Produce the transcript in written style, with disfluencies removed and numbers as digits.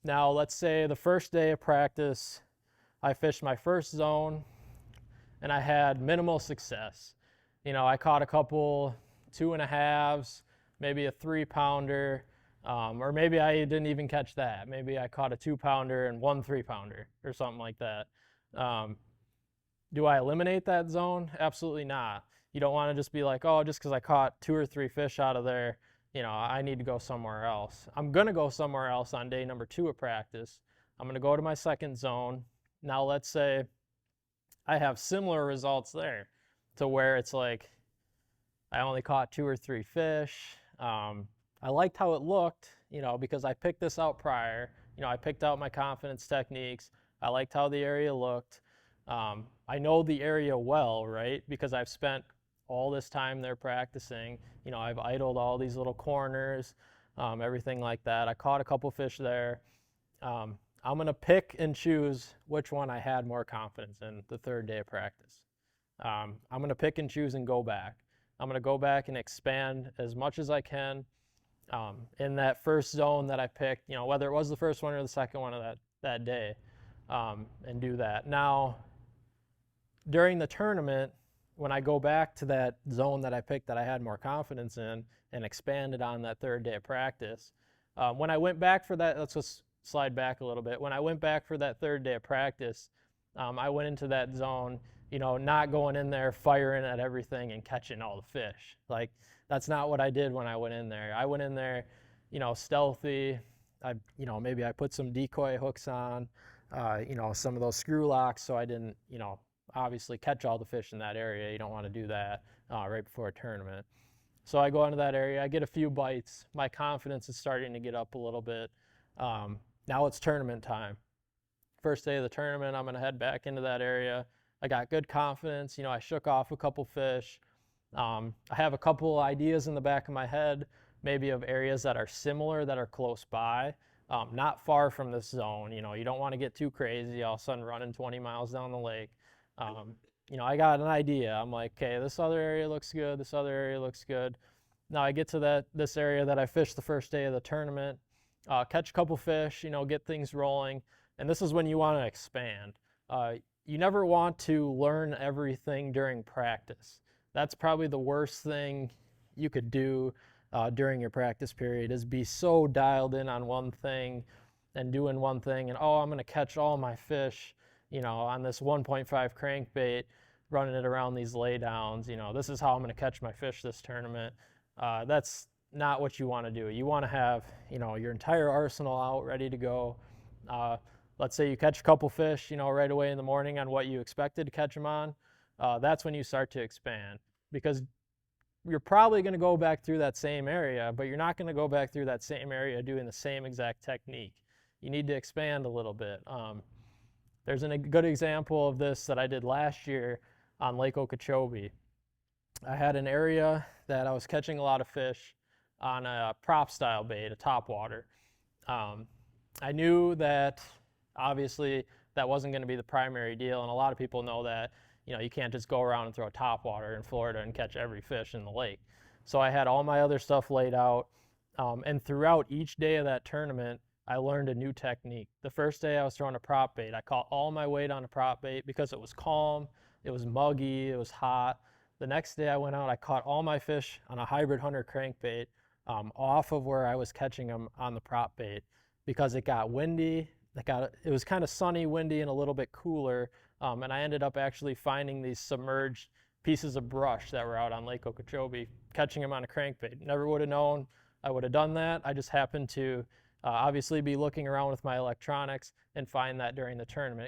Now, let's say the first day of practice, I fished my first zone and I had minimal success. I caught a couple 2.5s, maybe a 3-pounder, or maybe I didn't even catch that. Maybe I caught a 2-pounder and 1 3-pounder or something like that. Do I eliminate that zone? Absolutely not. You don't want to just be like, oh, just because I caught 2 or 3 fish out of there, I need to go somewhere else. I'm going to go somewhere else on day number 2 of practice. I'm going to go to my second zone. Now, let's say I have similar results there to where it's like I only caught 2 or 3 fish. I liked how it looked, because I picked this out prior. I picked out my confidence techniques. I liked how the area looked. I know the area well, right? Because I've spent all this time there practicing. I've idled all these little corners, everything like that. I caught a couple fish there. I'm going to pick and choose which one I had more confidence in the third day of practice. I'm going to pick and choose and go back. I'm going to go back and expand as much as I can in that first zone that I picked, whether it was the first one or the second one of that day, and do that. Now, during the tournament, when I go back to that zone that I picked that I had more confidence in and expanded on that third day of practice, when I went back for that, let's just slide back a little bit. When I went back for that third day of practice, I went into that zone, not going in there firing at everything and catching all the fish. Like, that's not what I did when I went in there. I went in there, stealthy. Maybe I put some decoy hooks on, some of those screw locks so I didn't, obviously catch all the fish in that area. You don't want to do that right before a tournament. So I go into that area, I get a few bites. My confidence is starting to get up a little bit. Now it's tournament time. First day of the tournament, I'm going to head back into that area. I got good confidence. I shook off a couple fish. I have a couple ideas in the back of my head, maybe of areas that are similar, that are close by, not far from this zone. You don't want to get too crazy, all of a sudden running 20 miles down the lake. I got an idea. I'm like, okay, this other area looks good. This other area looks good. Now I get to this area that I fished the first day of the tournament, catch a couple fish, get things rolling. And this is when you want to expand. You never want to learn everything during practice. That's probably the worst thing you could do during your practice period, is be so dialed in on one thing and doing one thing, and I'm going to catch all my fish, on this 1.5 crankbait, running it around these laydowns. This is how I'm going to catch my fish this tournament. That's not what you want to do. You want to have, your entire arsenal out, ready to go. Let's say you catch a couple fish, right away in the morning on what you expected to catch them on. That's when you start to expand, because you're probably going to go back through that same area, but you're not going to go back through that same area doing the same exact technique. You need to expand a little bit. There's a good example of this that I did last year on Lake Okeechobee. I had an area that I was catching a lot of fish on a prop style bait, a topwater. I knew that obviously that wasn't going to be the primary deal, and a lot of people know that you can't just go around and throw topwater in Florida and catch every fish in the lake. So I had all my other stuff laid out, and throughout each day of that tournament, I learned a new technique. The first day I was throwing a prop bait. I caught all my weight on a prop bait because it was calm, it was muggy, it was hot. The next day I went out, I caught all my fish on a hybrid hunter crankbait off of where I was catching them on the prop bait, because it got windy. It was kind of sunny, windy, and a little bit cooler. And I ended up actually finding these submerged pieces of brush that were out on Lake Okeechobee, catching them on a crankbait. Never would have known I would have done that. I just happened to obviously be looking around with my electronics and find that during the tournament.